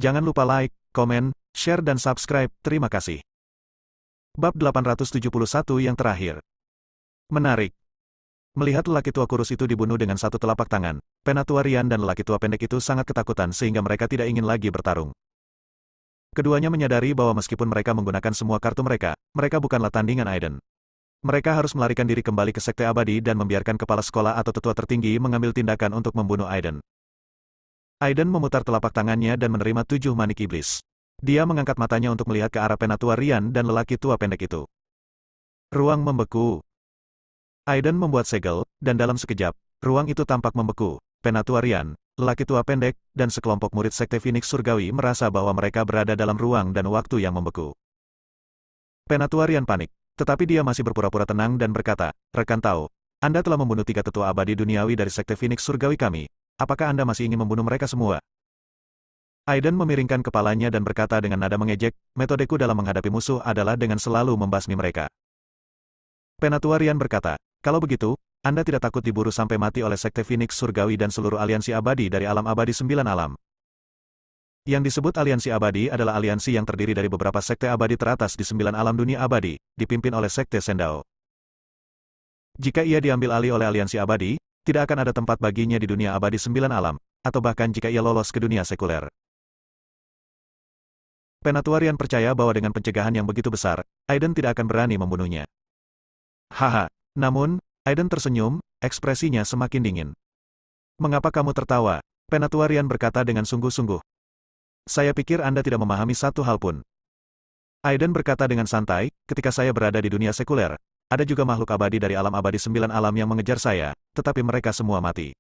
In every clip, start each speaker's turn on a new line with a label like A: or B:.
A: Jangan lupa like, komen, share dan subscribe. Terima kasih. Bab 871 yang terakhir. Menarik. Melihat lelaki tua kurus itu dibunuh dengan satu telapak tangan, Penatua Ryan dan lelaki tua pendek itu sangat ketakutan sehingga mereka tidak ingin lagi bertarung. Keduanya menyadari bahwa meskipun mereka menggunakan semua kartu mereka bukanlah tandingan Aiden. Mereka harus melarikan diri kembali ke Sekte Abadi dan membiarkan kepala sekolah atau tetua tertinggi mengambil tindakan untuk membunuh Aiden. Aiden memutar telapak tangannya dan menerima 7 manik iblis. Dia mengangkat matanya untuk melihat ke arah Penatua Ryan dan lelaki tua pendek itu. Ruang membeku. Aiden membuat segel, dan dalam sekejap, ruang itu tampak membeku. Penatua Ryan, lelaki tua pendek, dan sekelompok murid Sekte Phoenix Surgawi merasa bahwa mereka berada dalam ruang dan waktu yang membeku. Penatua Ryan panik, tetapi dia masih berpura-pura tenang dan berkata, "Rekan Tao, Anda telah membunuh 3 tetua abadi duniawi dari Sekte Phoenix Surgawi kami. Apakah Anda masih ingin membunuh mereka semua?" Aiden memiringkan kepalanya dan berkata dengan nada mengejek, "Metodeku dalam menghadapi musuh adalah dengan selalu membasmi mereka." Penatua Ryan berkata, "Kalau begitu, Anda tidak takut diburu sampai mati oleh Sekte Phoenix Surgawi dan seluruh aliansi abadi dari alam abadi 9 alam." Yang disebut aliansi abadi adalah aliansi yang terdiri dari beberapa sekte abadi teratas di 9 alam dunia abadi, dipimpin oleh Sekte Sendao. Jika ia diambil alih oleh aliansi abadi, tidak akan ada tempat baginya di dunia abadi 9 alam, atau bahkan jika ia lolos ke dunia sekuler. Penatua Ryan percaya bahwa dengan pencegahan yang begitu besar, Aiden tidak akan berani membunuhnya. Haha, namun, Aiden tersenyum, ekspresinya semakin dingin. "Mengapa kamu tertawa?" Penatua Ryan berkata dengan sungguh-sungguh. "Saya pikir Anda tidak memahami satu hal pun." Aiden berkata dengan santai, "Ketika saya berada di dunia sekuler, ada juga makhluk abadi dari alam abadi 9 alam yang mengejar saya, tetapi mereka semua mati.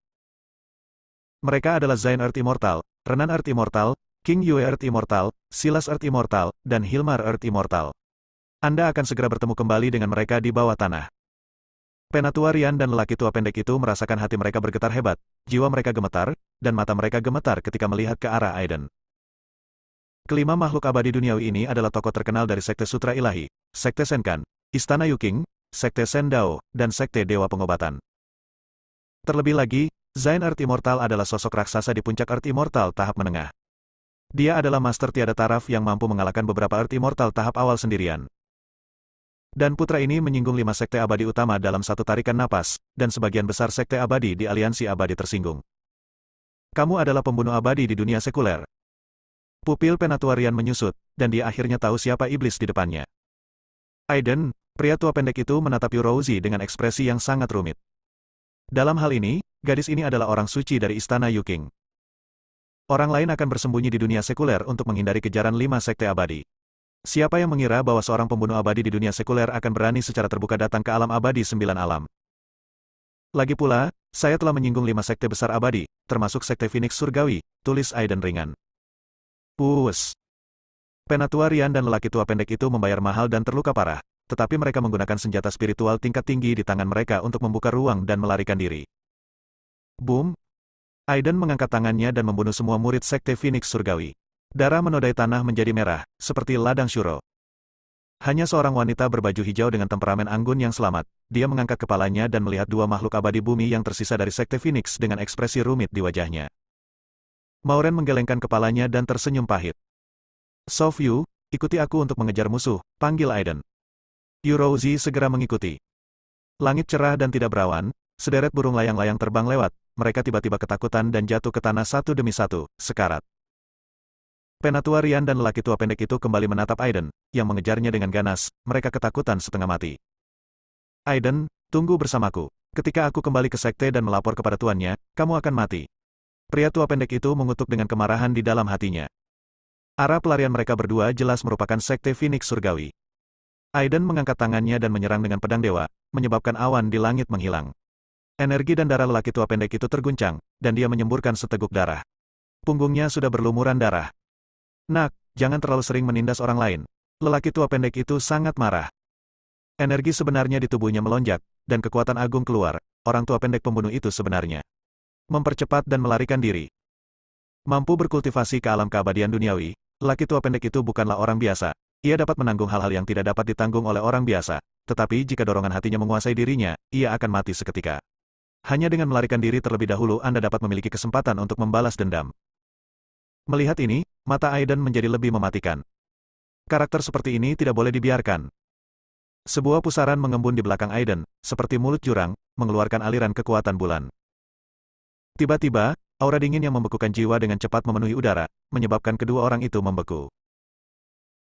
A: Mereka adalah Zain Earth Immortal, Renan Earth Immortal, King Yue Earth Immortal, Silas Earth Immortal, dan Hilmar Earth Immortal. Anda akan segera bertemu kembali dengan mereka di bawah tanah." Penatua Ryan dan lelaki tua pendek itu merasakan hati mereka bergetar hebat, jiwa mereka gemetar, dan mata mereka gemetar ketika melihat ke arah Aiden. Kelima makhluk abadi duniawi ini adalah tokoh terkenal dari Sekte Sutra Ilahi, Sekte Senkan, Istana Yuking, Sekte Sendao, dan Sekte Dewa Pengobatan. Terlebih lagi, Zain Earth Immortal adalah sosok raksasa di puncak Earth Immortal tahap menengah. Dia adalah master tiada taraf yang mampu mengalahkan beberapa Earth Immortal tahap awal sendirian. Dan putra ini menyinggung 5 sekte abadi utama dalam satu tarikan napas, dan sebagian besar sekte abadi di aliansi abadi tersinggung. "Kamu adalah pembunuh abadi di dunia sekuler." Pupil Penatua Ryan menyusut, dan dia akhirnya tahu siapa iblis di depannya. Aiden, pria tua pendek itu menatap Yurouzi dengan ekspresi yang sangat rumit. Dalam hal ini, gadis ini adalah orang suci dari Istana Yuking. Orang lain akan bersembunyi di dunia sekuler untuk menghindari kejaran 5 sekte abadi. Siapa yang mengira bahwa seorang pembunuh abadi di dunia sekuler akan berani secara terbuka datang ke alam abadi 9 alam? Lagi pula, saya telah menyinggung 5 sekte besar abadi, termasuk Sekte Phoenix Surgawi, tulis Aiden ringan. Puus. Penatua Ryan dan lelaki tua pendek itu membayar mahal dan terluka parah, tetapi mereka menggunakan senjata spiritual tingkat tinggi di tangan mereka untuk membuka ruang dan melarikan diri. Boom! Aiden mengangkat tangannya dan membunuh semua murid Sekte Phoenix Surgawi. Darah menodai tanah menjadi merah, seperti ladang syuro. Hanya seorang wanita berbaju hijau dengan temperamen anggun yang selamat. Dia mengangkat kepalanya dan melihat 2 makhluk abadi bumi yang tersisa dari Sekte Phoenix dengan ekspresi rumit di wajahnya. Mauren menggelengkan kepalanya dan tersenyum pahit. "Sofyu, ikuti aku untuk mengejar musuh," panggil Aiden. Yurouzi segera mengikuti. Langit cerah dan tidak berawan, sederet burung layang-layang terbang lewat, mereka tiba-tiba ketakutan dan jatuh ke tanah satu demi satu, sekarat. Penatua Ryan dan lelaki tua pendek itu kembali menatap Aiden, yang mengejarnya dengan ganas, mereka ketakutan setengah mati. "Aiden, tunggu bersamaku. Ketika aku kembali ke sekte dan melapor kepada tuannya, kamu akan mati." Pria tua pendek itu mengutuk dengan kemarahan di dalam hatinya. Arah pelarian mereka berdua jelas merupakan Sekte Phoenix Surgawi. Aiden mengangkat tangannya dan menyerang dengan pedang dewa, menyebabkan awan di langit menghilang. Energi dan darah lelaki tua pendek itu terguncang, dan dia menyemburkan seteguk darah. Punggungnya sudah berlumuran darah. "Nak, jangan terlalu sering menindas orang lain." Lelaki tua pendek itu sangat marah. Energi sebenarnya di tubuhnya melonjak, dan kekuatan agung keluar, orang tua pendek pembunuh itu sebenarnya mempercepat dan melarikan diri. Mampu berkultivasi ke alam keabadian duniawi, lelaki tua pendek itu bukanlah orang biasa. Ia dapat menanggung hal-hal yang tidak dapat ditanggung oleh orang biasa, tetapi jika dorongan hatinya menguasai dirinya, ia akan mati seketika. Hanya dengan melarikan diri terlebih dahulu Anda dapat memiliki kesempatan untuk membalas dendam. Melihat ini, mata Aiden menjadi lebih mematikan. Karakter seperti ini tidak boleh dibiarkan. Sebuah pusaran mengembun di belakang Aiden, seperti mulut jurang, mengeluarkan aliran kekuatan bulan. Tiba-tiba, aura dingin yang membekukan jiwa dengan cepat memenuhi udara, menyebabkan kedua orang itu membeku.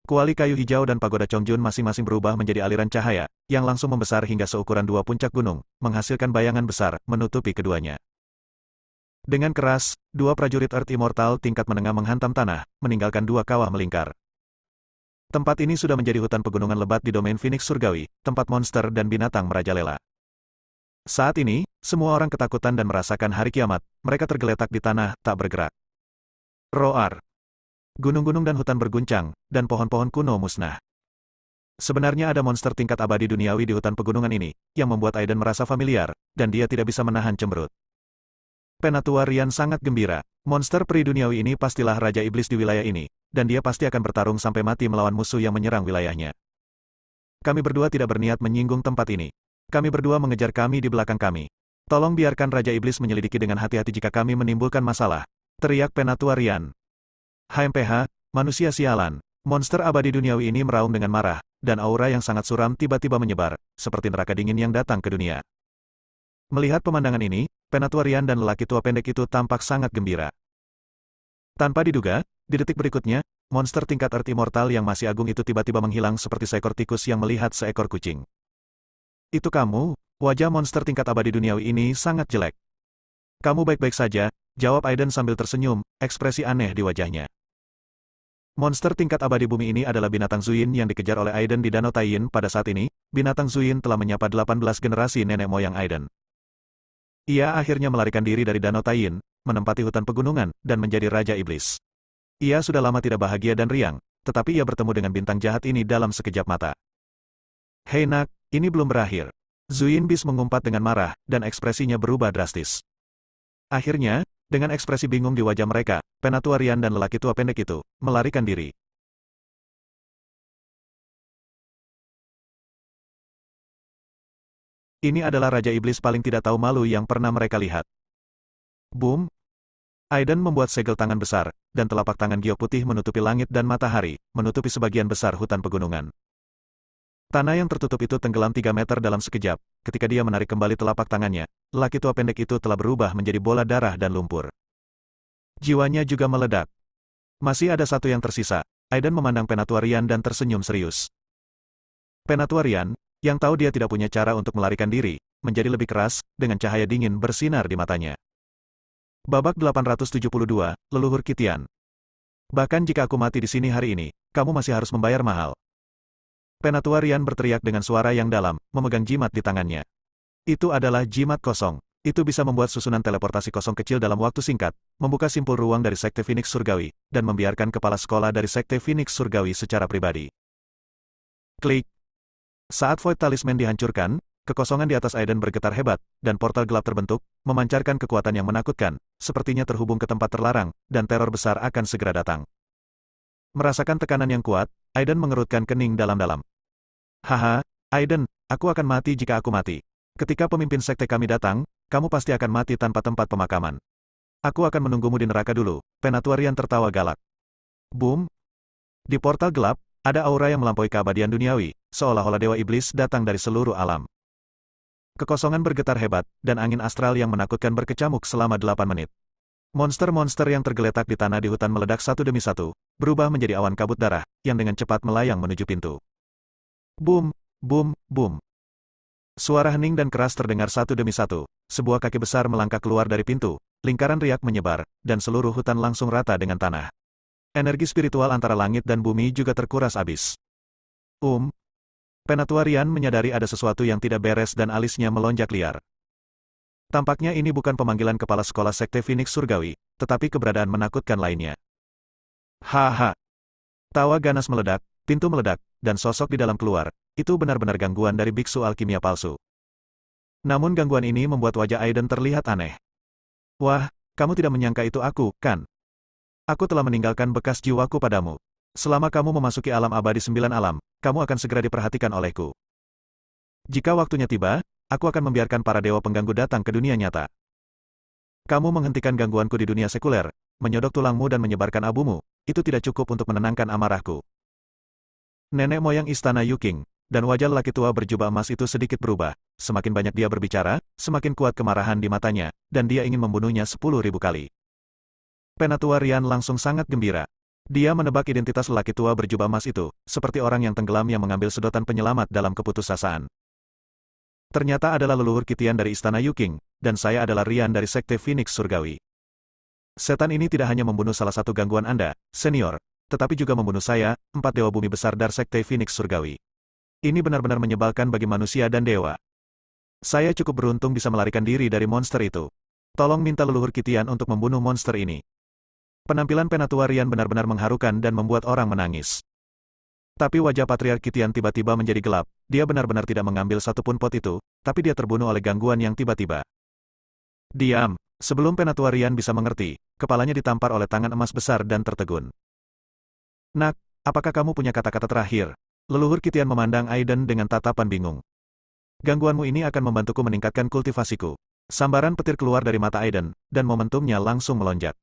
A: Kuali kayu hijau dan pagoda Chongjun masing-masing berubah menjadi aliran cahaya, yang langsung membesar hingga seukuran dua puncak gunung, menghasilkan bayangan besar, menutupi keduanya. Dengan keras, dua prajurit Earth Immortal tingkat menengah menghantam tanah, meninggalkan dua kawah melingkar. Tempat ini sudah menjadi hutan pegunungan lebat di domain Phoenix Surgawi, tempat monster dan binatang merajalela. Saat ini, semua orang ketakutan dan merasakan hari kiamat, mereka tergeletak di tanah, tak bergerak. Roar. Gunung-gunung dan hutan berguncang, dan pohon-pohon kuno musnah. Sebenarnya ada monster tingkat abadi duniawi di hutan pegunungan ini, yang membuat Aiden merasa familiar, dan dia tidak bisa menahan cemberut. Penatua Rian sangat gembira, monster peri duniawi ini pastilah Raja Iblis di wilayah ini, dan dia pasti akan bertarung sampai mati melawan musuh yang menyerang wilayahnya. Kami berdua tidak berniat menyinggung tempat ini. Kami berdua mengejar kami di belakang kami. Tolong biarkan Raja Iblis menyelidiki dengan hati-hati jika kami menimbulkan masalah. Teriak Penatua Rian. HMPH, manusia sialan. Monster abadi duniawi ini meraung dengan marah, dan aura yang sangat suram tiba-tiba menyebar, seperti neraka dingin yang datang ke dunia. Melihat pemandangan ini, Penatua Rian dan lelaki tua pendek itu tampak sangat gembira. Tanpa diduga, di detik berikutnya, monster tingkat Earth Immortal yang masih agung itu tiba-tiba menghilang seperti seekor tikus yang melihat seekor kucing. Itu kamu, wajah monster tingkat abadi duniawi ini sangat jelek. Kamu baik-baik saja, jawab Aiden sambil tersenyum, ekspresi aneh di wajahnya. Monster tingkat abadi bumi ini adalah binatang Zuyin yang dikejar oleh Aiden di Danau Taiyin pada saat ini, binatang Zuyin telah menyapa 18 generasi nenek moyang Aiden. Ia akhirnya melarikan diri dari Danau Taiyin, menempati hutan pegunungan, dan menjadi Raja Iblis. Ia sudah lama tidak bahagia dan riang, tetapi ia bertemu dengan bintang jahat ini dalam sekejap mata. Hei nak, ini belum berakhir. Zuyin Bis mengumpat dengan marah, dan ekspresinya berubah drastis. Akhirnya, dengan ekspresi bingung di wajah mereka, Penatua Rian dan lelaki tua pendek itu, melarikan diri. Ini adalah Raja Iblis paling tidak tahu malu yang pernah mereka lihat. Boom! Aiden membuat segel tangan besar, dan telapak tangan giok putih menutupi langit dan matahari, menutupi sebagian besar hutan pegunungan. Tanah yang tertutup itu tenggelam 3 meter dalam sekejap, ketika dia menarik kembali telapak tangannya, lelaki tua pendek itu telah berubah menjadi bola darah dan lumpur. Jiwanya juga meledak. Masih ada satu yang tersisa, Aiden memandang Penatua Rian dan tersenyum serius. Penatua Rian, yang tahu dia tidak punya cara untuk melarikan diri, menjadi lebih keras, dengan cahaya dingin bersinar di matanya. Babak 872, Leluhur Kitian. Bahkan jika aku mati di sini hari ini, kamu masih harus membayar mahal. Penatua Rian berteriak dengan suara yang dalam, memegang jimat di tangannya. Itu adalah jimat kosong. Itu bisa membuat susunan teleportasi kosong kecil dalam waktu singkat, membuka simpul ruang dari Sekte Phoenix Surgawi, dan membiarkan kepala sekolah dari Sekte Phoenix Surgawi secara pribadi. Klik. Saat Void Talisman dihancurkan, kekosongan di atas Aiden bergetar hebat, dan portal gelap terbentuk, memancarkan kekuatan yang menakutkan, sepertinya terhubung ke tempat terlarang, dan teror besar akan segera datang. Merasakan tekanan yang kuat, Aiden mengerutkan kening dalam-dalam. Haha, Aiden, aku akan mati jika aku mati. Ketika pemimpin sekte kami datang, kamu pasti akan mati tanpa tempat pemakaman. Aku akan menunggumu di neraka dulu, Penatua Rian tertawa galak. Boom! Di portal gelap, ada aura yang melampaui keabadian duniawi, seolah-olah dewa iblis datang dari seluruh alam. Kekosongan bergetar hebat, dan angin astral yang menakutkan berkecamuk selama 8 menit. Monster-monster yang tergeletak di tanah di hutan meledak satu demi satu, berubah menjadi awan kabut darah, yang dengan cepat melayang menuju pintu. Boom, boom, boom. Suara hening dan keras terdengar satu demi satu, sebuah kaki besar melangkah keluar dari pintu, lingkaran riak menyebar, dan seluruh hutan langsung rata dengan tanah. Energi spiritual antara langit dan bumi juga terkuras habis. Penatua Rian menyadari ada sesuatu yang tidak beres dan alisnya melonjak liar. Tampaknya ini bukan pemanggilan kepala sekolah Sekte Phoenix Surgawi, tetapi keberadaan menakutkan lainnya. Haha. Tawa ganas meledak, pintu meledak, dan sosok di dalam keluar. Itu benar-benar gangguan dari biksu alkimia palsu. Namun gangguan ini membuat wajah Aiden terlihat aneh. Wah, kamu tidak menyangka itu aku, kan? Aku telah meninggalkan bekas jiwaku padamu. Selama kamu memasuki alam abadi 9 alam, kamu akan segera diperhatikan olehku. Jika waktunya tiba, aku akan membiarkan para dewa pengganggu datang ke dunia nyata. Kamu menghentikan gangguanku di dunia sekuler, menyodok tulangmu dan menyebarkan abumu, itu tidak cukup untuk menenangkan amarahku. Nenek moyang istana Yuking, dan wajah lelaki tua berjubah emas itu sedikit berubah. Semakin banyak dia berbicara, semakin kuat kemarahan di matanya, dan dia ingin membunuhnya 10.000 kali. Penatua Rian langsung sangat gembira. Dia menebak identitas lelaki tua berjubah emas itu, seperti orang yang tenggelam yang mengambil sedotan penyelamat dalam keputusasaan. Ternyata adalah leluhur Kitian dari istana Yuking, dan saya adalah Rian dari Sekte Phoenix Surgawi. Setan ini tidak hanya membunuh salah satu gangguan Anda, senior, tetapi juga membunuh saya, 4 dewa bumi besar dari Sekte Phoenix Surgawi. Ini benar-benar menyebalkan bagi manusia dan dewa. Saya cukup beruntung bisa melarikan diri dari monster itu. Tolong minta leluhur Kitian untuk membunuh monster ini. Penampilan Penatua Rian benar-benar mengharukan dan membuat orang menangis. Tapi wajah Patriark Kitian tiba-tiba menjadi gelap, dia benar-benar tidak mengambil satupun pot itu, tapi dia terbunuh oleh gangguan yang tiba-tiba. Diam, sebelum Penatua Rian bisa mengerti, kepalanya ditampar oleh tangan emas besar dan tertegun. Nak, apakah kamu punya kata-kata terakhir? Leluhur Kitian memandang Aiden dengan tatapan bingung. Gangguanmu ini akan membantuku meningkatkan kultivasiku. Sambaran petir keluar dari mata Aiden, dan momentumnya langsung melonjak.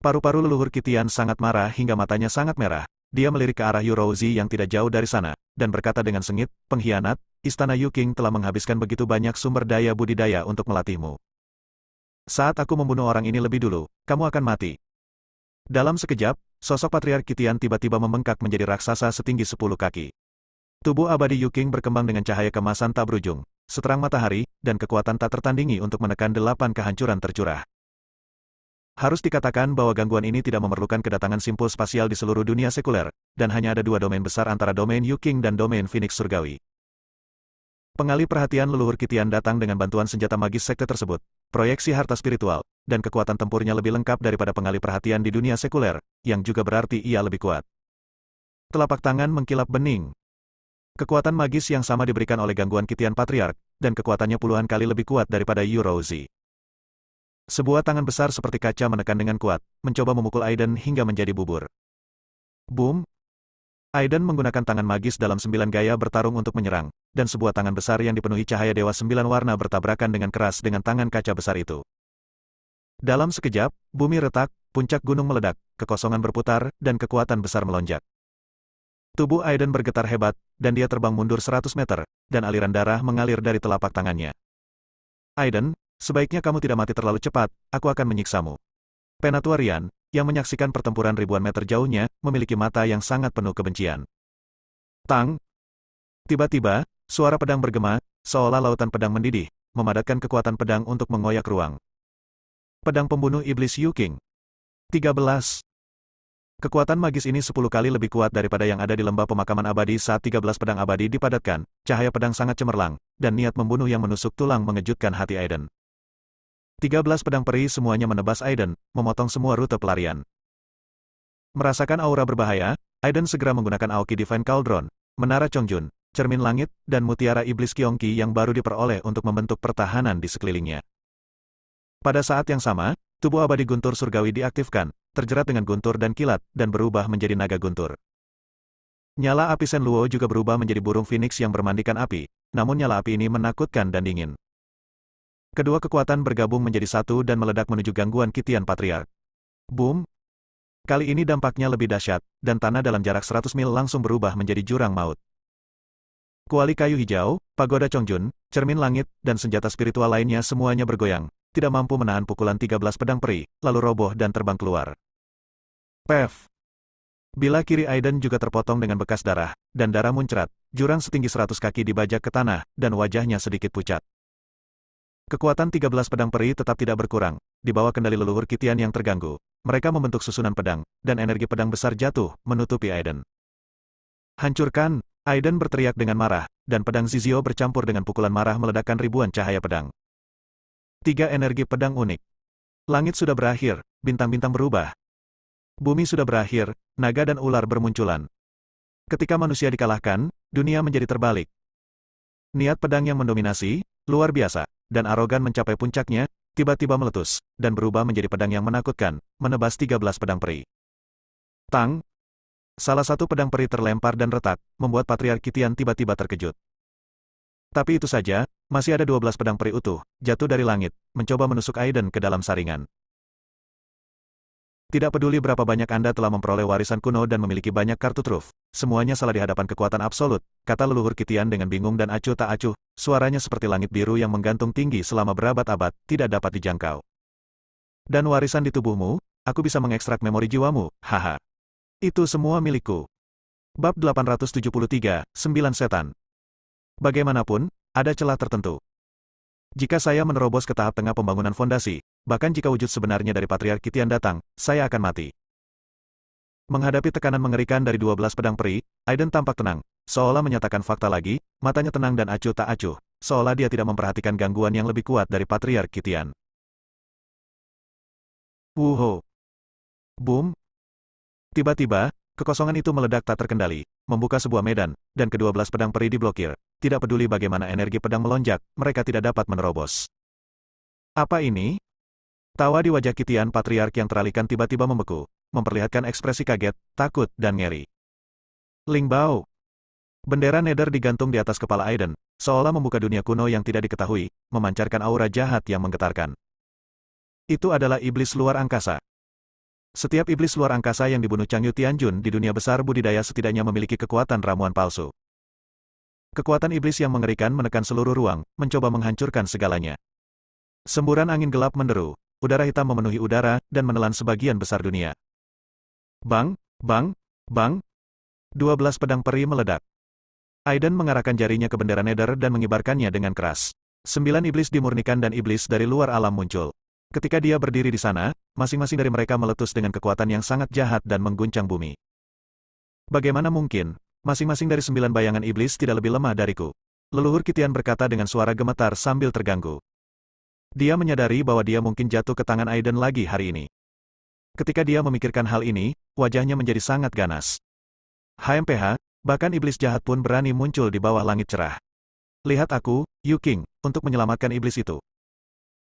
A: Paru-paru leluhur Kitian sangat marah hingga matanya sangat merah. Dia melirik ke arah Yurouzi yang tidak jauh dari sana, dan berkata dengan sengit, pengkhianat, Istana Yuking telah menghabiskan begitu banyak sumber daya budidaya untuk melatihmu. Saat aku membunuh orang ini lebih dulu, kamu akan mati. Dalam sekejap, sosok Patriark Kitian tiba-tiba membengkak menjadi raksasa setinggi 10 kaki. Tubuh abadi Yuking berkembang dengan cahaya kemasan tak berujung, seterang matahari, dan kekuatan tak tertandingi untuk menekan 8 kehancuran tercurah. Harus dikatakan bahwa gangguan ini tidak memerlukan kedatangan simpul spasial di seluruh dunia sekuler, dan hanya ada 2 domain besar antara domain Yuking dan domain Phoenix Surgawi. Pengalih perhatian leluhur Kitian datang dengan bantuan senjata magis sekte tersebut, proyeksi harta spiritual, dan kekuatan tempurnya lebih lengkap daripada pengalih perhatian di dunia sekuler, yang juga berarti ia lebih kuat. Telapak tangan mengkilap bening. Kekuatan magis yang sama diberikan oleh gangguan Kitian Patriark, dan kekuatannya puluhan kali lebih kuat daripada Yurouzi. Sebuah tangan besar seperti kaca menekan dengan kuat, mencoba memukul Aiden hingga menjadi bubur. Boom! Aiden menggunakan tangan magis dalam 9 gaya bertarung untuk menyerang, dan sebuah tangan besar yang dipenuhi cahaya dewa 9 warna bertabrakan dengan keras dengan tangan kaca besar itu. Dalam sekejap, bumi retak, puncak gunung meledak, kekosongan berputar, dan kekuatan besar melonjak. Tubuh Aiden bergetar hebat, dan dia terbang mundur 100 meter, dan aliran darah mengalir dari telapak tangannya. Aiden, sebaiknya kamu tidak mati terlalu cepat, aku akan menyiksamu. Penatua Rian, yang menyaksikan pertempuran ribuan meter jauhnya, memiliki mata yang sangat penuh kebencian. Tang! Tiba-tiba, suara pedang bergema, seolah lautan pedang mendidih, memadatkan kekuatan pedang untuk mengoyak ruang. Pedang pembunuh iblis Yuking. 13. Kekuatan magis ini 10 kali lebih kuat daripada yang ada di lembah pemakaman abadi saat 13 pedang abadi dipadatkan, cahaya pedang sangat cemerlang, dan niat membunuh yang menusuk tulang mengejutkan hati Aiden. 13 pedang peri semuanya menebas Aiden, memotong semua rute pelarian. Merasakan aura berbahaya, Aiden segera menggunakan Aoki Divine Cauldron, Menara Chongjun, Cermin Langit, dan Mutiara Iblis Kyongki yang baru diperoleh untuk membentuk pertahanan di sekelilingnya. Pada saat yang sama, tubuh abadi guntur surgawi diaktifkan, terjerat dengan guntur dan kilat, dan berubah menjadi naga guntur. Nyala api Shenluo juga berubah menjadi burung phoenix yang bermandikan api, namun nyala api ini menakutkan dan dingin. Kedua kekuatan bergabung menjadi satu dan meledak menuju gangguan Kitian Patriark. Boom! Kali ini dampaknya lebih dahsyat, dan tanah dalam jarak 100 mil langsung berubah menjadi jurang maut. Kuali kayu hijau, pagoda Chongjun, cermin langit, dan senjata spiritual lainnya semuanya bergoyang, tidak mampu menahan pukulan 13 pedang peri, lalu roboh dan terbang keluar. Pef! Bila kiri Aiden juga terpotong dengan bekas darah, dan darah muncrat, jurang setinggi 100 kaki dibajak ke tanah, dan wajahnya sedikit pucat. Kekuatan 13 pedang peri tetap tidak berkurang, di bawah kendali leluhur Kitian yang terganggu. Mereka membentuk susunan pedang, dan energi pedang besar jatuh, menutupi Aiden. Hancurkan! Aiden berteriak dengan marah, dan pedang Zizio bercampur dengan pukulan marah meledakkan ribuan cahaya pedang. 3 energi pedang unik. Langit sudah berakhir, bintang-bintang berubah. Bumi sudah berakhir, naga dan ular bermunculan. Ketika manusia dikalahkan, dunia menjadi terbalik. Niat pedang yang mendominasi, luar biasa, dan arogan mencapai puncaknya, tiba-tiba meletus, dan berubah menjadi pedang yang menakutkan, menebas 13 pedang peri. Tang! Salah satu pedang peri terlempar dan retak, membuat Patriark Kitian tiba-tiba terkejut. Tapi itu saja, masih ada 12 pedang peri utuh, jatuh dari langit, mencoba menusuk Aiden ke dalam saringan. Tidak peduli berapa banyak Anda telah memperoleh warisan kuno dan memiliki banyak kartu truf, semuanya salah di hadapan kekuatan absolut, kata leluhur Kitian dengan bingung dan acuh tak acuh, suaranya seperti langit biru yang menggantung tinggi selama berabad-abad, tidak dapat dijangkau. Dan warisan di tubuhmu, aku bisa mengekstrak memori jiwamu, haha. Itu semua milikku. Bab 873, 9 Setan. Bagaimanapun, ada celah tertentu. Jika saya menerobos ke tahap tengah pembangunan fondasi, bahkan jika wujud sebenarnya dari Patriark Kitian datang, saya akan mati. Menghadapi tekanan mengerikan dari 12 pedang peri, Aiden tampak tenang, seolah menyatakan fakta lagi, matanya tenang dan acuh tak acuh, seolah dia tidak memperhatikan gangguan yang lebih kuat dari Patriark Kitian. Wuho! Boom! Tiba-tiba, kekosongan itu meledak tak terkendali, membuka sebuah medan, dan ke-12 pedang peri diblokir. Tidak peduli bagaimana energi pedang melonjak, mereka tidak dapat menerobos. Apa ini? Tawa di wajah Kitian Patriark yang teralihkan tiba-tiba membeku, memperlihatkan ekspresi kaget, takut, dan ngeri. Ling Bao. Bendera Nether digantung di atas kepala Aiden, seolah membuka dunia kuno yang tidak diketahui, memancarkan aura jahat yang menggetarkan. Itu adalah iblis luar angkasa. Setiap iblis luar angkasa yang dibunuh Changyu Tianjun di dunia besar budidaya setidaknya memiliki kekuatan ramuan palsu. Kekuatan iblis yang mengerikan menekan seluruh ruang, mencoba menghancurkan segalanya. Semburan angin gelap menderu, udara hitam memenuhi udara, dan menelan sebagian besar dunia. Bang, bang, bang. 12 pedang peri meledak. Aiden mengarahkan jarinya ke bendera Nether dan mengibarkannya dengan keras. 9 iblis dimurnikan dan iblis dari luar alam muncul. Ketika dia berdiri di sana, masing-masing dari mereka meletus dengan kekuatan yang sangat jahat dan mengguncang bumi. Bagaimana mungkin? Masing-masing dari 9 bayangan iblis tidak lebih lemah dariku. Leluhur Kitian berkata dengan suara gemetar sambil terganggu. Dia menyadari bahwa dia mungkin jatuh ke tangan Aiden lagi hari ini. Ketika dia memikirkan hal ini, wajahnya menjadi sangat ganas. HMPH, bahkan iblis jahat pun berani muncul di bawah langit cerah. Lihat aku, Yu King, untuk menyelamatkan iblis itu.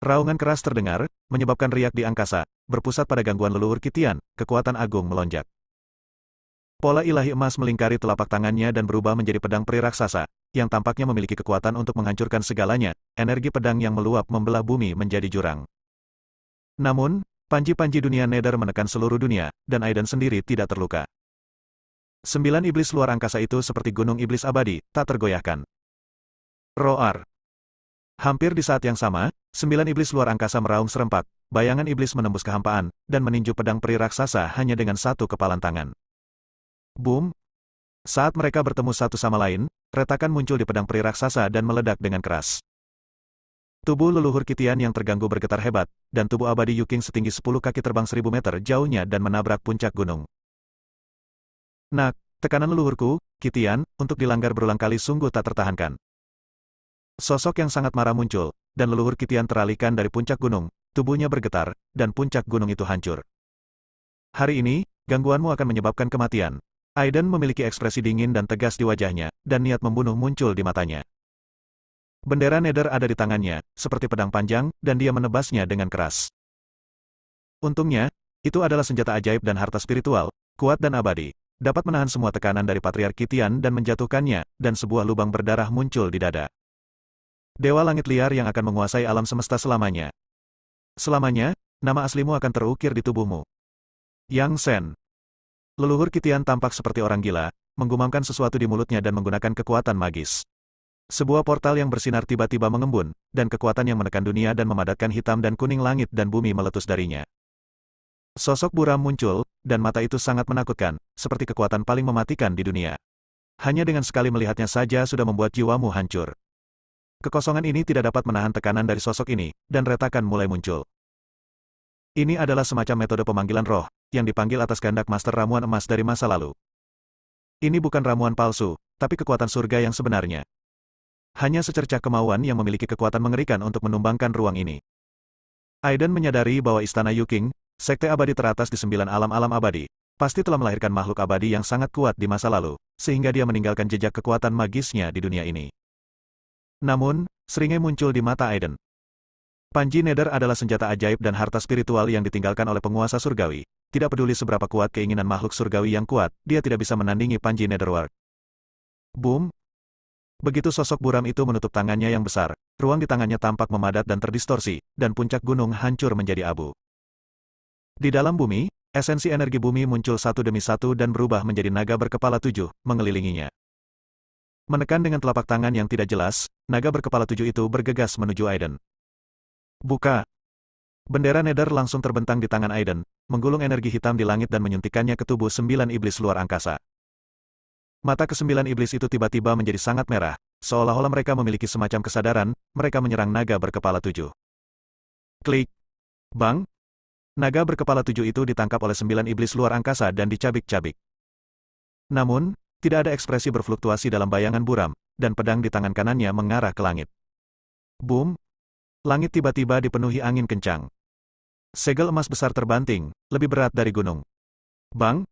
A: Raungan keras terdengar, menyebabkan riak di angkasa, berpusat pada gangguan leluhur Kitian, kekuatan agung melonjak. Pola ilahi emas melingkari telapak tangannya dan berubah menjadi pedang peri raksasa, yang tampaknya memiliki kekuatan untuk menghancurkan segalanya, energi pedang yang meluap membelah bumi menjadi jurang. Namun, panji-panji dunia Nether menekan seluruh dunia, dan Aiden sendiri tidak terluka. 9 iblis luar angkasa itu seperti gunung iblis abadi, tak tergoyahkan. Roar. Hampir di saat yang sama, 9 iblis luar angkasa meraung serempak, bayangan iblis menembus kehampaan, dan meninju pedang peri raksasa hanya dengan satu kepalan tangan. Boom! Saat mereka bertemu satu sama lain, retakan muncul di pedang peri raksasa dan meledak dengan keras. Tubuh leluhur Kitian yang terganggu bergetar hebat, dan tubuh abadi Yu King setinggi 10 kaki terbang 1000 meter jauhnya dan menabrak puncak gunung. Nak, tekanan leluhurku, Kitian, untuk dilanggar berulang kali sungguh tak tertahankan. Sosok yang sangat marah muncul, dan leluhur Kitian teralihkan dari puncak gunung, tubuhnya bergetar, dan puncak gunung itu hancur. Hari ini, gangguanmu akan menyebabkan kematian. Aiden memiliki ekspresi dingin dan tegas di wajahnya, dan niat membunuh muncul di matanya. Bendera Nether ada di tangannya, seperti pedang panjang, dan dia menebasnya dengan keras. Untungnya, itu adalah senjata ajaib dan harta spiritual, kuat dan abadi, dapat menahan semua tekanan dari Patriark Kitian dan menjatuhkannya, dan sebuah lubang berdarah muncul di dada. Dewa langit liar yang akan menguasai alam semesta selamanya. Selamanya, nama aslimu akan terukir di tubuhmu. Yang Sen. Leluhur Kitian tampak seperti orang gila, menggumamkan sesuatu di mulutnya dan menggunakan kekuatan magis. Sebuah portal yang bersinar tiba-tiba mengembun, dan kekuatan yang menekan dunia dan memadatkan hitam dan kuning langit dan bumi meletus darinya. Sosok buram muncul, dan mata itu sangat menakutkan, seperti kekuatan paling mematikan di dunia. Hanya dengan sekali melihatnya saja sudah membuat jiwamu hancur. Kekosongan ini tidak dapat menahan tekanan dari sosok ini, dan retakan mulai muncul. Ini adalah semacam metode pemanggilan roh, yang dipanggil atas kehendak Master Ramuan Emas dari masa lalu. Ini bukan ramuan palsu, tapi kekuatan surga yang sebenarnya. Hanya secercah kemauan yang memiliki kekuatan mengerikan untuk menumbangkan ruang ini. Aiden menyadari bahwa Istana Yu King, sekte abadi teratas di 9 alam-alam abadi, pasti telah melahirkan makhluk abadi yang sangat kuat di masa lalu, sehingga dia meninggalkan jejak kekuatan magisnya di dunia ini. Namun, seringai muncul di mata Aiden. Panji Nether adalah senjata ajaib dan harta spiritual yang ditinggalkan oleh penguasa surgawi. Tidak peduli seberapa kuat keinginan makhluk surgawi yang kuat, dia tidak bisa menandingi Panji Netherworld. Boom! Begitu sosok buram itu menutup tangannya yang besar, ruang di tangannya tampak memadat dan terdistorsi, dan puncak gunung hancur menjadi abu. Di dalam bumi, esensi energi bumi muncul satu demi satu dan berubah menjadi naga berkepala 7, mengelilinginya. Menekan dengan telapak tangan yang tidak jelas, naga berkepala 7 itu bergegas menuju Aiden. Buka! Bendera Nether langsung terbentang di tangan Aiden, menggulung energi hitam di langit dan menyuntikkannya ke tubuh 9 iblis luar angkasa. Mata ke-9 iblis itu tiba-tiba menjadi sangat merah, seolah-olah mereka memiliki semacam kesadaran, mereka menyerang naga berkepala 7. Klik! Bang! Naga berkepala 7 itu ditangkap oleh 9 iblis luar angkasa dan dicabik-cabik. Namun, tidak ada ekspresi berfluktuasi dalam bayangan buram, dan pedang di tangan kanannya mengarah ke langit. Boom! Langit tiba-tiba dipenuhi angin kencang. Segel emas besar terbanting, lebih berat dari gunung. Bang!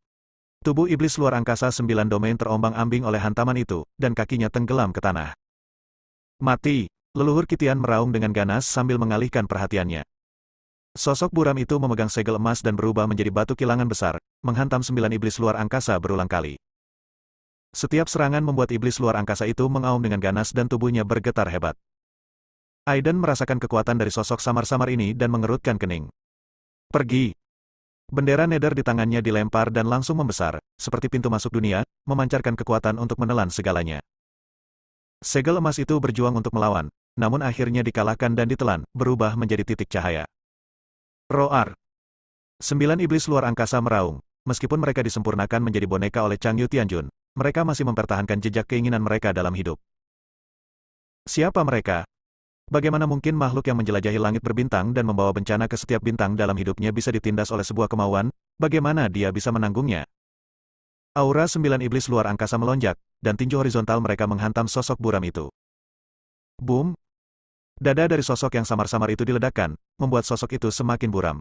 A: Tubuh iblis luar angkasa 9 domain terombang-ambing oleh hantaman itu, dan kakinya tenggelam ke tanah. Mati! Leluhur Kitian meraung dengan ganas sambil mengalihkan perhatiannya. Sosok buram itu memegang segel emas dan berubah menjadi batu kilangan besar, menghantam 9 iblis luar angkasa berulang kali. Setiap serangan membuat iblis luar angkasa itu mengaum dengan ganas dan tubuhnya bergetar hebat. Aiden merasakan kekuatan dari sosok samar-samar ini dan mengerutkan kening. Pergi! Bendera Nether di tangannya dilempar dan langsung membesar, seperti pintu masuk dunia, memancarkan kekuatan untuk menelan segalanya. Segel emas itu berjuang untuk melawan, namun akhirnya dikalahkan dan ditelan, berubah menjadi titik cahaya. Roar! 9 iblis luar angkasa meraung, meskipun mereka disempurnakan menjadi boneka oleh Changyu Tianjun, mereka masih mempertahankan jejak keinginan mereka dalam hidup. Siapa mereka? Bagaimana mungkin makhluk yang menjelajahi langit berbintang dan membawa bencana ke setiap bintang dalam hidupnya bisa ditindas oleh sebuah kemauan? Bagaimana dia bisa menanggungnya? Aura 9 iblis luar angkasa melonjak, dan tinju horizontal mereka menghantam sosok buram itu. Boom! Dada dari sosok yang samar-samar itu diledakkan, membuat sosok itu semakin buram.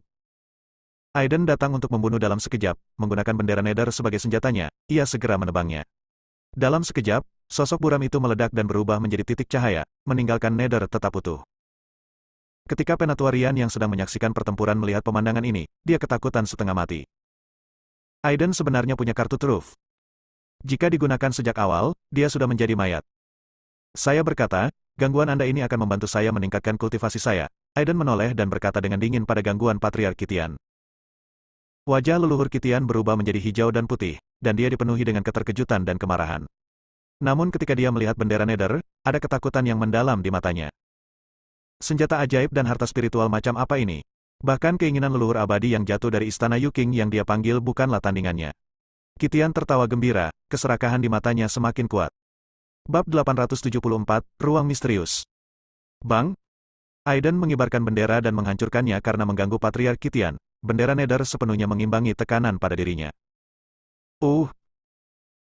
A: Aiden datang untuk membunuh dalam sekejap, menggunakan bendera Nether sebagai senjatanya, ia segera menebangnya. Dalam sekejap, sosok buram itu meledak dan berubah menjadi titik cahaya, meninggalkan Nether tetap utuh. Ketika Penatua-Rian yang sedang menyaksikan pertempuran melihat pemandangan ini, dia ketakutan setengah mati. Aiden sebenarnya punya kartu truf. Jika digunakan sejak awal, dia sudah menjadi mayat. Saya berkata, gangguan Anda ini akan membantu saya meningkatkan kultivasi saya. Aiden menoleh dan berkata dengan dingin pada gangguan Patriark Kitian. Wajah leluhur Kitian berubah menjadi hijau dan putih, dan dia dipenuhi dengan keterkejutan dan kemarahan. Namun ketika dia melihat bendera Nether, ada ketakutan yang mendalam di matanya. Senjata ajaib dan harta spiritual macam apa ini? Bahkan keinginan leluhur abadi yang jatuh dari istana Yuking yang dia panggil bukanlah tandingannya. Kitian tertawa gembira, keserakahan di matanya semakin kuat. Bab 874, Ruang Misterius. Bang! Aiden mengibarkan bendera dan menghancurkannya karena mengganggu Patriark Kitian. Bendera Nether sepenuhnya mengimbangi tekanan pada dirinya.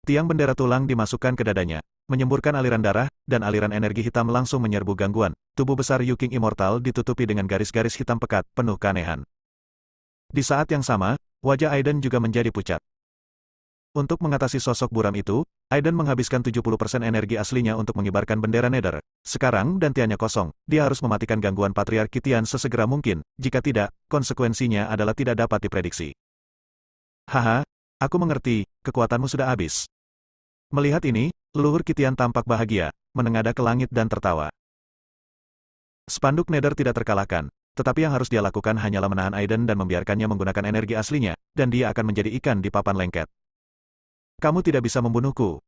A: Tiang bendera tulang dimasukkan ke dadanya, menyemburkan aliran darah, dan aliran energi hitam langsung menyerbu gangguan. Tubuh besar Yuking Immortal ditutupi dengan garis-garis hitam pekat, penuh keanehan. Di saat yang sama, wajah Aiden juga menjadi pucat. Untuk mengatasi sosok buram itu, Aiden menghabiskan 70% energi aslinya untuk mengibarkan bendera Nether. Sekarang dantiannya kosong, dia harus mematikan gangguan Patriark Kitian sesegera mungkin, jika tidak, konsekuensinya adalah tidak dapat diprediksi. Haha, aku mengerti, kekuatanmu sudah habis. Melihat ini, leluhur Kitian tampak bahagia, menengadah ke langit dan tertawa. Spanduk Nether tidak terkalahkan, tetapi yang harus dia lakukan hanyalah menahan Aiden dan membiarkannya menggunakan energi aslinya, dan dia akan menjadi ikan di papan lengket. Kamu tidak bisa membunuhku.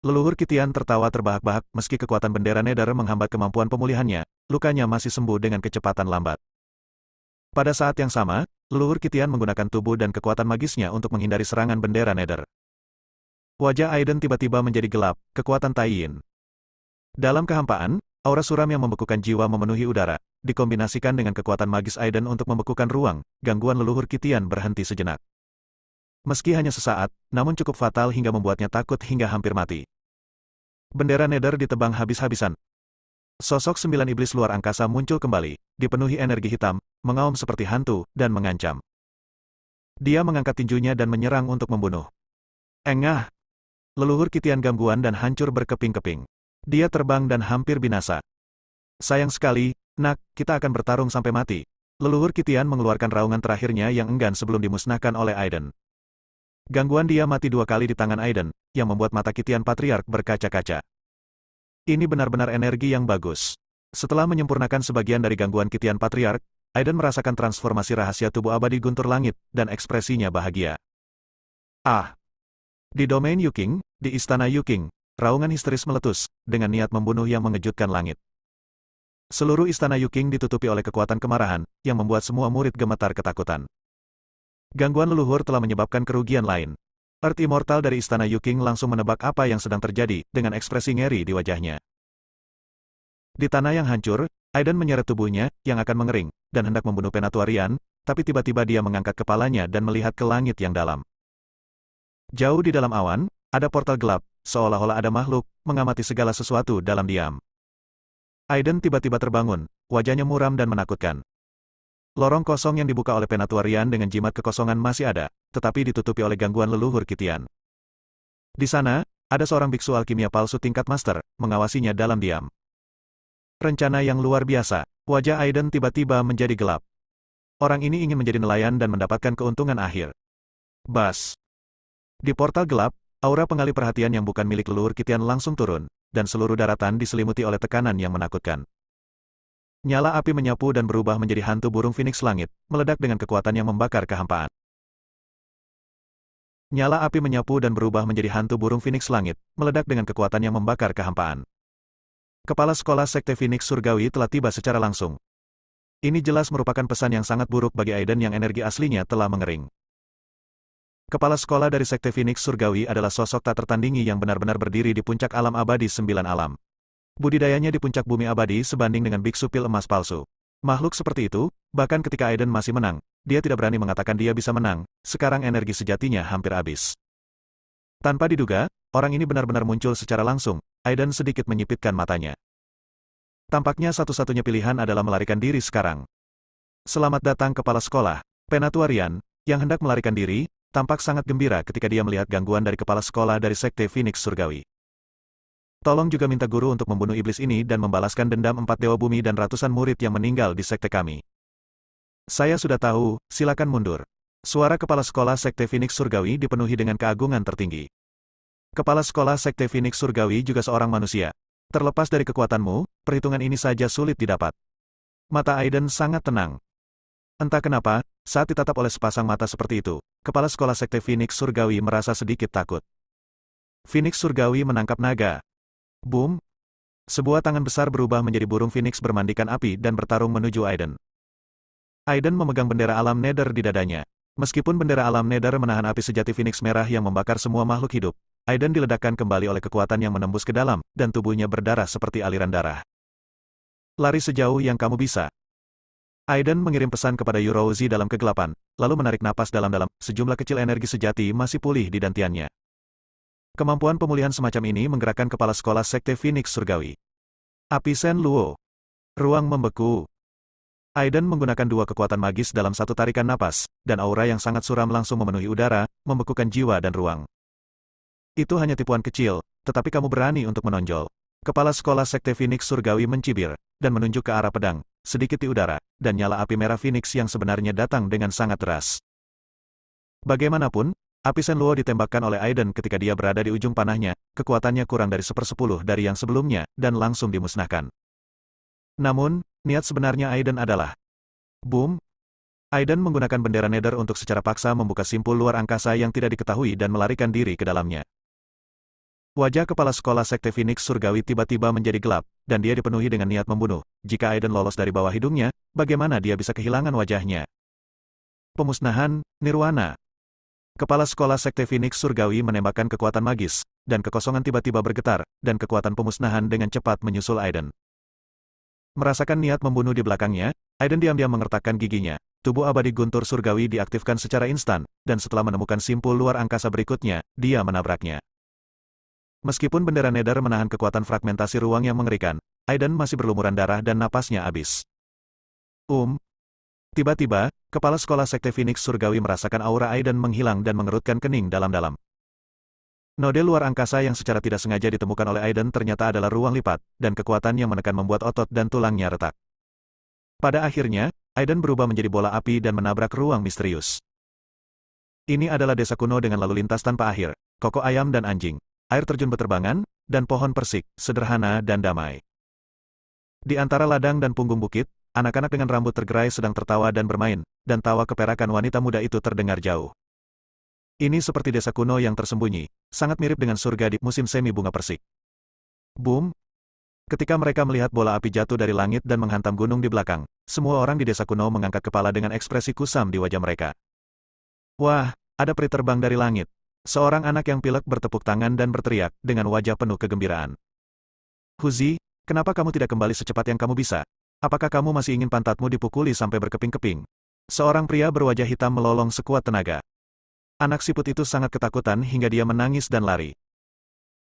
A: Leluhur Kitian tertawa terbahak-bahak, meski kekuatan bendera Nether menghambat kemampuan pemulihannya, lukanya masih sembuh dengan kecepatan lambat. Pada saat yang sama, leluhur Kitian menggunakan tubuh dan kekuatan magisnya untuk menghindari serangan bendera Nether. Wajah Aiden tiba-tiba menjadi gelap, kekuatan Taiyin. Dalam kehampaan, aura suram yang membekukan jiwa memenuhi udara, dikombinasikan dengan kekuatan magis Aiden untuk membekukan ruang, gangguan leluhur Kitian berhenti sejenak. Meski hanya sesaat, namun cukup fatal hingga membuatnya takut hingga hampir mati. Bendera Nether ditebang habis-habisan. Sosok 9 iblis luar angkasa muncul kembali, dipenuhi energi hitam, mengaum seperti hantu, dan mengancam. Dia mengangkat tinjunya dan menyerang untuk membunuh. Engah! Leluhur Kitian gangguan dan hancur berkeping-keping. Dia terbang dan hampir binasa. Sayang sekali, nak, kita akan bertarung sampai mati. Leluhur Kitian mengeluarkan raungan terakhirnya yang enggan sebelum dimusnahkan oleh Aiden. Gangguan dia mati 2 kali di tangan Aiden, yang membuat mata Kitian Patriark berkaca-kaca. Ini benar-benar energi yang bagus. Setelah menyempurnakan sebagian dari gangguan Kitian Patriark, Aiden merasakan transformasi rahasia tubuh abadi guntur langit, dan ekspresinya bahagia. Ah! Di domain Yuking, di istana Yuking, raungan histeris meletus, dengan niat membunuh yang mengejutkan langit. Seluruh istana Yuking ditutupi oleh kekuatan kemarahan, yang membuat semua murid gemetar ketakutan. Gangguan leluhur telah menyebabkan kerugian lain. Earth Immortal dari istana Yuking langsung menebak apa yang sedang terjadi, dengan ekspresi ngeri di wajahnya. Di tanah yang hancur, Aiden menyeret tubuhnya, yang akan mengering, dan hendak membunuh Penatuarian, tapi tiba-tiba dia mengangkat kepalanya dan melihat ke langit yang dalam. Jauh di dalam awan, ada portal gelap, seolah-olah ada makhluk, mengamati segala sesuatu dalam diam. Aiden tiba-tiba terbangun, wajahnya muram dan menakutkan. Lorong kosong yang dibuka oleh Penatuarian dengan jimat kekosongan masih ada, tetapi ditutupi oleh gangguan leluhur Kitian. Di sana, ada seorang biksu alkimia palsu tingkat master, mengawasinya dalam diam. Rencana yang luar biasa, wajah Aiden tiba-tiba menjadi gelap. Orang ini ingin menjadi nelayan dan mendapatkan keuntungan akhir. Bas! Di portal gelap, aura pengalih perhatian yang bukan milik leluhur Kitian langsung turun, dan seluruh daratan diselimuti oleh tekanan yang menakutkan. Nyala api menyapu dan berubah menjadi hantu burung Phoenix Langit, meledak dengan kekuatan yang membakar kehampaan. Nyala api menyapu dan berubah menjadi hantu burung Phoenix Langit, meledak dengan kekuatan yang membakar kehampaan. Kepala Sekolah Sekte Phoenix Surgawi telah tiba secara langsung. Ini jelas merupakan pesan yang sangat buruk bagi Aiden yang energi aslinya telah mengering. Kepala sekolah dari Sekte Phoenix Surgawi adalah sosok tak tertandingi yang benar-benar berdiri di puncak alam abadi 9 alam. Budidayanya di puncak bumi abadi sebanding dengan biksu pil emas palsu. Makhluk seperti itu, bahkan ketika Aiden masih menang, dia tidak berani mengatakan dia bisa menang, sekarang energi sejatinya hampir habis. Tanpa diduga, orang ini benar-benar muncul secara langsung, Aiden sedikit menyipitkan matanya. Tampaknya satu-satunya pilihan adalah melarikan diri sekarang. Selamat datang kepala sekolah, Penatuarian, yang hendak melarikan diri, tampak sangat gembira ketika dia melihat gangguan dari kepala sekolah dari Sekte Phoenix Surgawi. Tolong juga minta guru untuk membunuh iblis ini dan membalaskan dendam 4 dewa bumi dan ratusan murid yang meninggal di sekte kami. Saya sudah tahu, silakan mundur. Suara kepala sekolah Sekte Phoenix Surgawi dipenuhi dengan keagungan tertinggi. Kepala sekolah Sekte Phoenix Surgawi juga seorang manusia. Terlepas dari kekuatanmu, perhitungan ini saja sulit didapat. Mata Aiden sangat tenang. Entah kenapa, saat ditatap oleh sepasang mata seperti itu, kepala sekolah Sekte Phoenix Surgawi merasa sedikit takut. Phoenix Surgawi menangkap naga. Boom! Sebuah tangan besar berubah menjadi burung Phoenix bermandikan api dan bertarung menuju Aiden. Aiden memegang bendera alam Nether di dadanya. Meskipun bendera alam Nether menahan api sejati Phoenix merah yang membakar semua makhluk hidup, Aiden diledakkan kembali oleh kekuatan yang menembus ke dalam, dan tubuhnya berdarah seperti aliran darah. Lari sejauh yang kamu bisa. Aiden mengirim pesan kepada Yurouzi dalam kegelapan, lalu menarik napas dalam-dalam, sejumlah kecil energi sejati masih pulih di dantiannya. Kemampuan pemulihan semacam ini menggerakkan kepala sekolah Sekte Phoenix Surgawi. Api Sen Luo. Ruang membeku. Aiden menggunakan 2 kekuatan magis dalam satu tarikan napas, dan aura yang sangat suram langsung memenuhi udara, membekukan jiwa dan ruang. Itu hanya tipuan kecil, tetapi kamu berani untuk menonjol. Kepala sekolah Sekte Phoenix Surgawi mencibir, dan menunjuk ke arah pedang, sedikit di udara, dan nyala api merah Phoenix yang sebenarnya datang dengan sangat deras. Bagaimanapun, api Sen Luo ditembakkan oleh Aiden ketika dia berada di ujung panahnya, kekuatannya kurang dari 1/10 dari yang sebelumnya, dan langsung dimusnahkan. Namun, niat sebenarnya Aiden adalah... Boom! Aiden menggunakan bendera Nether untuk secara paksa membuka simpul luar angkasa yang tidak diketahui dan melarikan diri ke dalamnya. Wajah kepala sekolah Sekte Phoenix Surgawi tiba-tiba menjadi gelap, dan dia dipenuhi dengan niat membunuh. Jika Aiden lolos dari bawah hidungnya, bagaimana dia bisa kehilangan wajahnya? Pemusnahan, Nirwana. Kepala sekolah Sekte Phoenix Surgawi menembakkan kekuatan magis, dan kekosongan tiba-tiba bergetar, dan kekuatan pemusnahan dengan cepat menyusul Aiden. Merasakan niat membunuh di belakangnya, Aiden diam-diam mengertakkan giginya. Tubuh abadi guntur surgawi diaktifkan secara instan, dan setelah menemukan simpul luar angkasa berikutnya, dia menabraknya. Meskipun bendera Nether menahan kekuatan fragmentasi ruang yang mengerikan, Aiden masih berlumuran darah dan napasnya habis. Tiba-tiba, kepala sekolah Sekte Phoenix Surgawi merasakan aura Aiden menghilang dan mengerutkan kening dalam-dalam. Node luar angkasa yang secara tidak sengaja ditemukan oleh Aiden ternyata adalah ruang lipat, dan kekuatan yang menekan membuat otot dan tulangnya retak. Pada akhirnya, Aiden berubah menjadi bola api dan menabrak ruang misterius. Ini adalah desa kuno dengan lalu lintas tanpa akhir, koko ayam dan anjing. air terjun beterbangan, dan pohon persik, sederhana dan damai. Di antara ladang dan punggung bukit, anak-anak dengan rambut tergerai sedang tertawa dan bermain, dan tawa keperakan wanita muda itu terdengar jauh. Ini seperti desa kuno yang tersembunyi, sangat mirip dengan surga di musim semi bunga persik. Boom! Ketika mereka melihat bola api jatuh dari langit dan menghantam gunung di belakang, semua orang di desa kuno mengangkat kepala dengan ekspresi kusam di wajah mereka. Wah, ada peri terbang dari langit. Seorang anak yang pilek bertepuk tangan dan berteriak dengan wajah penuh kegembiraan. Huzi, kenapa kamu tidak kembali secepat yang kamu bisa? Apakah kamu masih ingin pantatmu dipukuli sampai berkeping-keping? Seorang pria berwajah hitam melolong sekuat tenaga. Anak siput itu sangat ketakutan hingga dia menangis dan lari.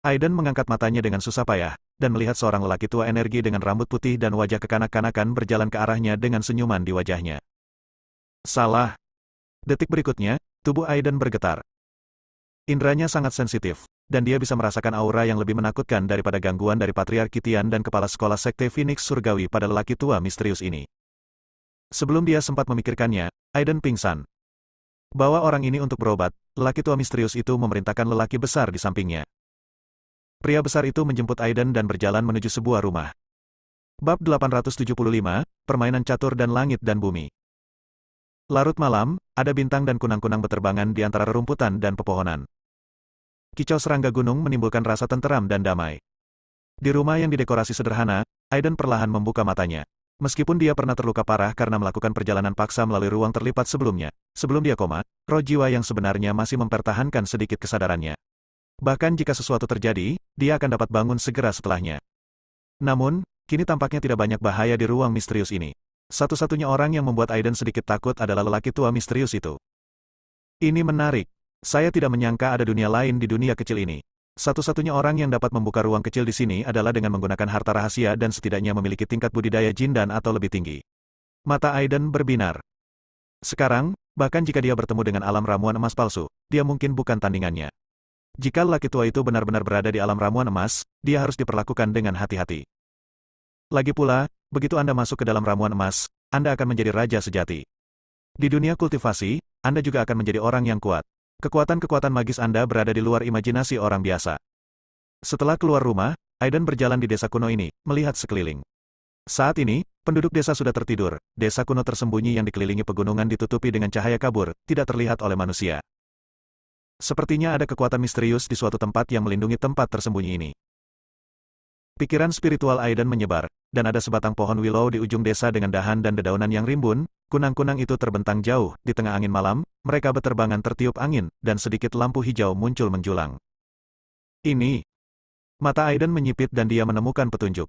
A: Aiden mengangkat matanya dengan susah payah, dan melihat seorang lelaki tua energi dengan rambut putih dan wajah kekanak-kanakan berjalan ke arahnya dengan senyuman di wajahnya. Salah. Detik berikutnya, tubuh Aiden bergetar. Indranya sangat sensitif, dan dia bisa merasakan aura yang lebih menakutkan daripada gangguan dari Patriarki Tian dan Kepala Sekolah Sekte Phoenix Surgawi pada lelaki tua misterius ini. Sebelum dia sempat memikirkannya, Aiden pingsan. Bawa orang ini untuk berobat, lelaki tua misterius itu memerintahkan lelaki besar di sampingnya. Pria besar itu menjemput Aiden dan berjalan menuju sebuah rumah. Bab 875, Permainan Catur dan Langit dan Bumi. Larut malam, ada bintang dan kunang-kunang beterbangan di antara rerumputan dan pepohonan. Kicau serangga gunung menimbulkan rasa tenteram dan damai. Di rumah yang didekorasi sederhana, Aiden perlahan membuka matanya. Meskipun dia pernah terluka parah karena melakukan perjalanan paksa melalui ruang terlipat sebelumnya, sebelum dia koma, roh jiwa yang sebenarnya masih mempertahankan sedikit kesadarannya. Bahkan jika sesuatu terjadi, dia akan dapat bangun segera setelahnya. Namun, kini tampaknya tidak banyak bahaya di ruang misterius ini. Satu-satunya orang yang membuat Aiden sedikit takut adalah lelaki tua misterius itu. Ini menarik. Saya tidak menyangka ada dunia lain di dunia kecil ini. Satu-satunya orang yang dapat membuka ruang kecil di sini adalah dengan menggunakan harta rahasia dan setidaknya memiliki tingkat budidaya jin dan atau lebih tinggi. Mata Aiden berbinar. Sekarang, bahkan jika dia bertemu dengan alam ramuan emas palsu, dia mungkin bukan tandingannya. Jika lelaki tua itu benar-benar berada di alam ramuan emas, dia harus diperlakukan dengan hati-hati. Lagi pula, begitu Anda masuk ke dalam ramuan emas, Anda akan menjadi raja sejati. Di dunia kultivasi, Anda juga akan menjadi orang yang kuat. Kekuatan-kekuatan magis Anda berada di luar imajinasi orang biasa. Setelah keluar rumah, Aiden berjalan di desa kuno ini, melihat sekeliling. Saat ini, penduduk desa sudah tertidur, desa kuno tersembunyi yang dikelilingi pegunungan ditutupi dengan cahaya kabur, tidak terlihat oleh manusia. Sepertinya ada kekuatan misterius di suatu tempat yang melindungi tempat tersembunyi ini. Pikiran spiritual Aiden menyebar, dan ada sebatang pohon willow di ujung desa dengan dahan dan dedaunan yang rimbun. Kunang-kunang itu terbentang jauh, di tengah angin malam, mereka beterbangan tertiup angin, dan sedikit lampu hijau muncul menjulang. Ini. Mata Aiden menyipit dan dia menemukan petunjuk.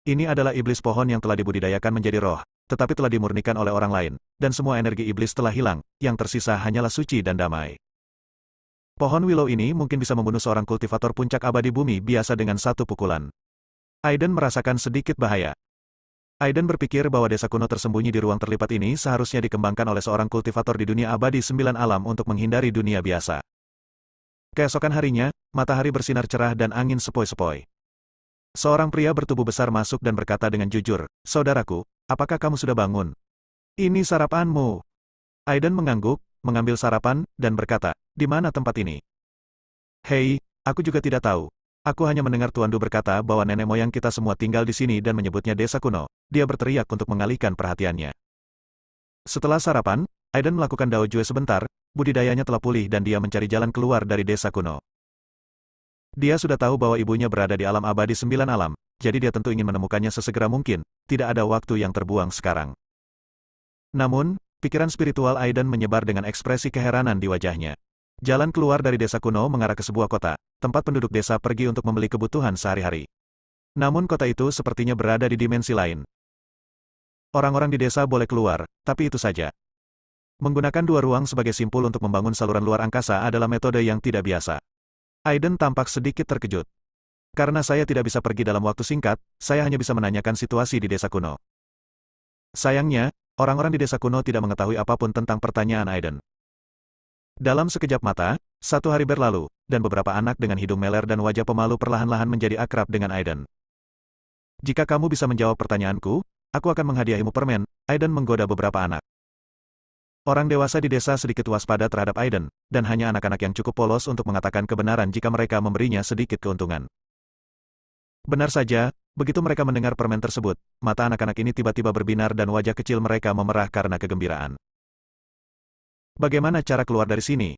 A: Ini adalah iblis pohon yang telah dibudidayakan menjadi roh, tetapi telah dimurnikan oleh orang lain, dan semua energi iblis telah hilang, yang tersisa hanyalah suci dan damai. Pohon willow ini mungkin bisa membunuh seorang kultivator puncak abadi bumi biasa dengan satu pukulan. Aiden merasakan sedikit bahaya. Aiden berpikir bahwa desa kuno tersembunyi di ruang terlipat ini seharusnya dikembangkan oleh seorang kultivator di dunia abadi 9 alam untuk menghindari dunia biasa. Keesokan harinya, matahari bersinar cerah dan angin sepoi-sepoi. Seorang pria bertubuh besar masuk dan berkata dengan jujur, "Saudaraku, apakah kamu sudah bangun? Ini sarapanmu." Aiden mengangguk, mengambil sarapan, dan berkata, "Di mana tempat ini?" "Hei, aku juga tidak tahu. Aku hanya mendengar Tuan Du berkata bahwa nenek moyang kita semua tinggal di sini dan menyebutnya desa kuno." Dia berteriak untuk mengalihkan perhatiannya. Setelah sarapan, Aiden melakukan dao jue sebentar, budidayanya telah pulih dan dia mencari jalan keluar dari desa kuno. Dia sudah tahu bahwa ibunya berada di alam abadi 9 alam, jadi dia tentu ingin menemukannya sesegera mungkin, tidak ada waktu yang terbuang sekarang. Namun, pikiran spiritual Aiden menyebar dengan ekspresi keheranan di wajahnya. Jalan keluar dari desa kuno mengarah ke sebuah kota, tempat penduduk desa pergi untuk membeli kebutuhan sehari-hari. Namun kota itu sepertinya berada di dimensi lain. Orang-orang di desa boleh keluar, tapi itu saja. Menggunakan 2 ruang sebagai simpul untuk membangun saluran luar angkasa adalah metode yang tidak biasa. Aiden tampak sedikit terkejut. Karena saya tidak bisa pergi dalam waktu singkat, saya hanya bisa menanyakan situasi di desa kuno. Sayangnya, orang-orang di desa kuno tidak mengetahui apapun tentang pertanyaan Aiden. Dalam sekejap mata, 1 hari berlalu, dan beberapa anak dengan hidung meler dan wajah pemalu perlahan-lahan menjadi akrab dengan Aiden. "Jika kamu bisa menjawab pertanyaanku, aku akan menghadiahimu permen." Aiden menggoda beberapa anak. Orang dewasa di desa sedikit waspada terhadap Aiden, dan hanya anak-anak yang cukup polos untuk mengatakan kebenaran jika mereka memberinya sedikit keuntungan. Benar saja, begitu mereka mendengar permen tersebut, mata anak-anak ini tiba-tiba berbinar dan wajah kecil mereka memerah karena kegembiraan. Bagaimana cara keluar dari sini?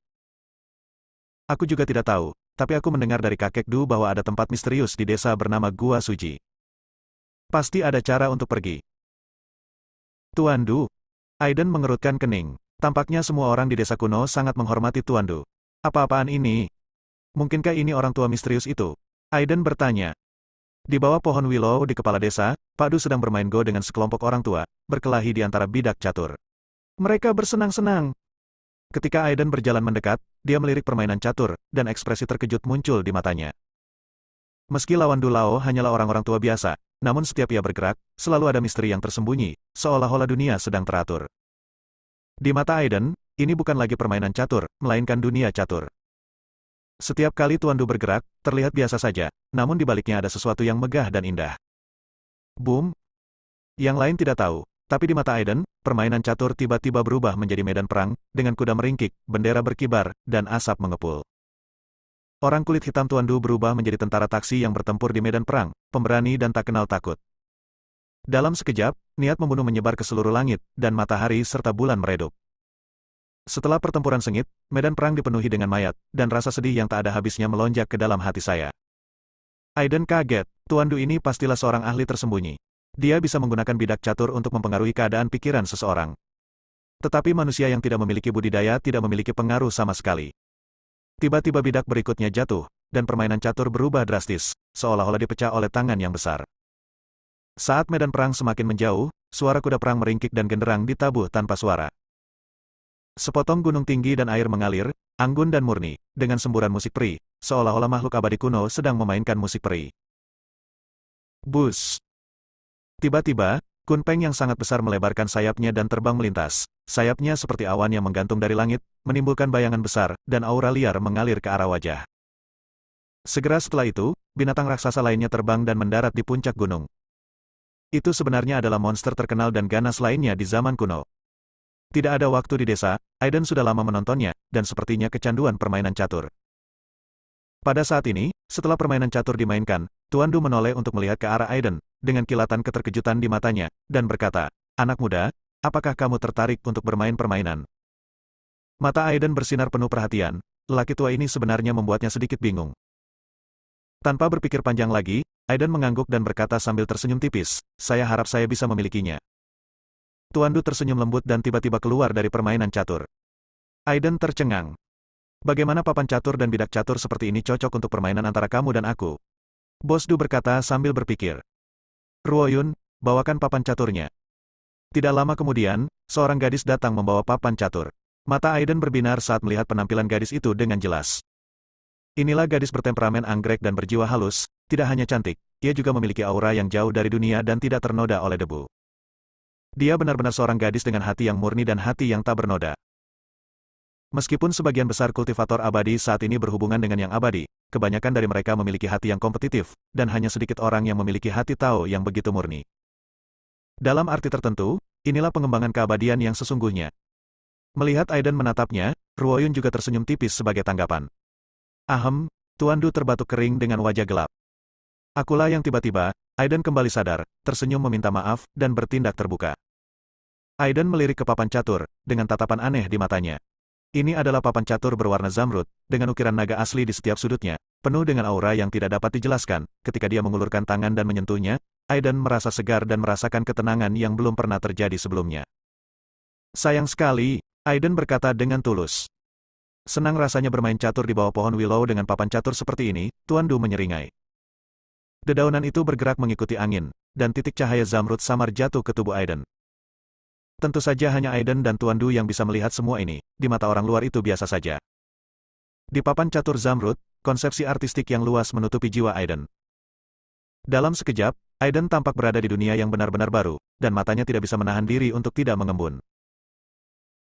A: Aku juga tidak tahu, tapi aku mendengar dari kakek Du bahwa ada tempat misterius di desa bernama Gua Suji. Pasti ada cara untuk pergi. Tuan Du. Aiden mengerutkan kening. Tampaknya semua orang di desa kuno sangat menghormati Tuan Du. Apa-apaan ini? Mungkinkah ini orang tua misterius itu? Aiden bertanya. Di bawah pohon willow di kepala desa, Pak Du sedang bermain Go dengan sekelompok orang tua, berkelahi di antara bidak catur. Mereka bersenang-senang. Ketika Aiden berjalan mendekat, dia melirik permainan catur, dan ekspresi terkejut muncul di matanya. Meski lawan Du Lao hanyalah orang-orang tua biasa, namun setiap ia bergerak, selalu ada misteri yang tersembunyi, seolah-olah dunia sedang teratur. Di mata Aiden, ini bukan lagi permainan catur, melainkan dunia catur. Setiap kali Tuan Du bergerak, terlihat biasa saja, namun di baliknya ada sesuatu yang megah dan indah. Boom! Yang lain tidak tahu, tapi di mata Aiden, permainan catur tiba-tiba berubah menjadi medan perang, dengan kuda meringkik, bendera berkibar, dan asap mengepul. Orang kulit hitam Tuan Du berubah menjadi tentara taksi yang bertempur di medan perang, pemberani dan tak kenal takut. Dalam sekejap, niat membunuh menyebar ke seluruh langit, dan matahari serta bulan meredup. Setelah pertempuran sengit, medan perang dipenuhi dengan mayat, dan rasa sedih yang tak ada habisnya melonjak ke dalam hati saya. Aiden kaget, Tuan Du ini pastilah seorang ahli tersembunyi. Dia bisa menggunakan bidak catur untuk mempengaruhi keadaan pikiran seseorang. Tetapi manusia yang tidak memiliki budidaya tidak memiliki pengaruh sama sekali. Tiba-tiba bidak berikutnya jatuh, dan permainan catur berubah drastis, seolah-olah dipecah oleh tangan yang besar. Saat medan perang semakin menjauh, suara kuda perang meringkik dan genderang ditabuh tanpa suara. Sepotong gunung tinggi dan air mengalir, anggun dan murni, dengan semburan musik peri, seolah-olah makhluk abadi kuno sedang memainkan musik peri. Bus! Tiba-tiba, Kunpeng yang sangat besar melebarkan sayapnya dan terbang melintas. Sayapnya seperti awan yang menggantung dari langit, menimbulkan bayangan besar, dan aura liar mengalir ke arah wajah. Segera setelah itu, binatang raksasa lainnya terbang dan mendarat di puncak gunung. Itu sebenarnya adalah monster terkenal dan ganas lainnya di zaman kuno. Tidak ada waktu di desa, Aiden sudah lama menontonnya, dan sepertinya kecanduan permainan catur. Pada saat ini, setelah permainan catur dimainkan, Tuan Du menoleh untuk melihat ke arah Aiden, dengan kilatan keterkejutan di matanya, dan berkata, "Anak muda, apakah kamu tertarik untuk bermain permainan?" Mata Aiden bersinar penuh perhatian, lelaki tua ini sebenarnya membuatnya sedikit bingung. Tanpa berpikir panjang lagi, Aiden mengangguk dan berkata sambil tersenyum tipis, "Saya harap saya bisa memilikinya." Tuan Du tersenyum lembut dan tiba-tiba keluar dari permainan catur. Aiden tercengang. Bagaimana papan catur dan bidak catur seperti ini cocok untuk permainan antara kamu dan aku? Bos Du berkata sambil berpikir. Ruoyun, bawakan papan caturnya. Tidak lama kemudian, seorang gadis datang membawa papan catur. Mata Aiden berbinar saat melihat penampilan gadis itu dengan jelas. Inilah gadis bertemperamen anggrek dan berjiwa halus, tidak hanya cantik, ia juga memiliki aura yang jauh dari dunia dan tidak ternoda oleh debu. Dia benar-benar seorang gadis dengan hati yang murni dan hati yang tak bernoda. Meskipun sebagian besar kultivator abadi saat ini berhubungan dengan yang abadi, kebanyakan dari mereka memiliki hati yang kompetitif, dan hanya sedikit orang yang memiliki hati Tao yang begitu murni. Dalam arti tertentu, inilah pengembangan keabadian yang sesungguhnya. Melihat Aiden menatapnya, Ruoyun juga tersenyum tipis sebagai tanggapan. Ahem, Tuan Du terbatuk kering dengan wajah gelap. Akulah yang tiba-tiba, Aiden kembali sadar, tersenyum meminta maaf, dan bertindak terbuka. Aiden melirik ke papan catur, dengan tatapan aneh di matanya. Ini adalah papan catur berwarna zamrud, dengan ukiran naga asli di setiap sudutnya, penuh dengan aura yang tidak dapat dijelaskan. Ketika dia mengulurkan tangan dan menyentuhnya, Aiden merasa segar dan merasakan ketenangan yang belum pernah terjadi sebelumnya. Sayang sekali, Aiden berkata dengan tulus. Senang rasanya bermain catur di bawah pohon willow dengan papan catur seperti ini, Tuan Du menyeringai. Dedaunan itu bergerak mengikuti angin, dan titik cahaya zamrud samar jatuh ke tubuh Aiden. Tentu saja hanya Aiden dan Tuan Du yang bisa melihat semua ini, di mata orang luar itu biasa saja. Di papan catur zamrud, konsepsi artistik yang luas menutupi jiwa Aiden. Dalam sekejap, Aiden tampak berada di dunia yang benar-benar baru, dan matanya tidak bisa menahan diri untuk tidak mengembun.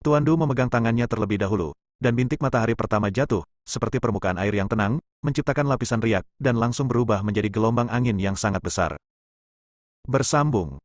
A: Tuan Du memegang tangannya terlebih dahulu, dan bintik matahari pertama jatuh, seperti permukaan air yang tenang, menciptakan lapisan riak, dan langsung berubah menjadi gelombang angin yang sangat besar. Bersambung.